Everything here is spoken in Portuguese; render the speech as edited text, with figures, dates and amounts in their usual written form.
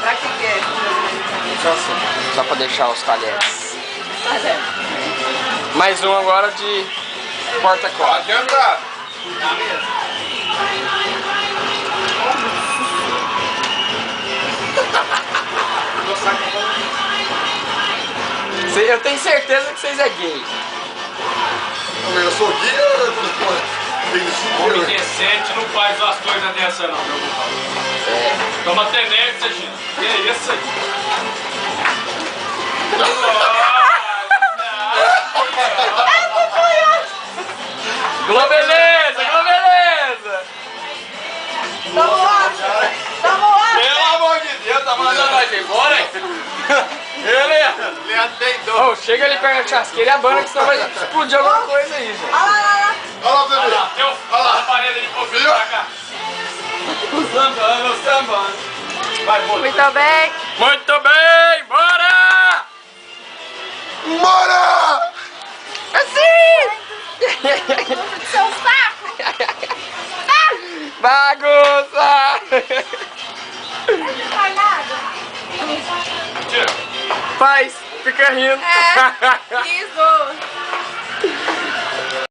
Pra que é? Só pra deixar os talheres. Mais um agora de porta-cola. Adianta! Eu tenho certeza que vocês é gay. Eu sou gay ou eu tô Homem decente não faz as coisas dessa não, meu irmão. Toma tenência, gente. Que isso aí? Globeleza, globeleza! Tamo lá! Tamo lá! Pelo amor de Deus, tá mandando nós embora, hein? Leandro deitou. Ô, chega ali perto da churrasqueira e abana que senão vai explodir alguma coisa aí, gente. Olha lá! Olha lá, bebê. Tem a parede de pouquinho pra cá. Sambando, sambando. Vai, bota. Muito bem! Muito bem, bora! Bora! Assim! Seu saco! Bagunça! Não faz nada! Tira. Faz, fica rindo. É, isso!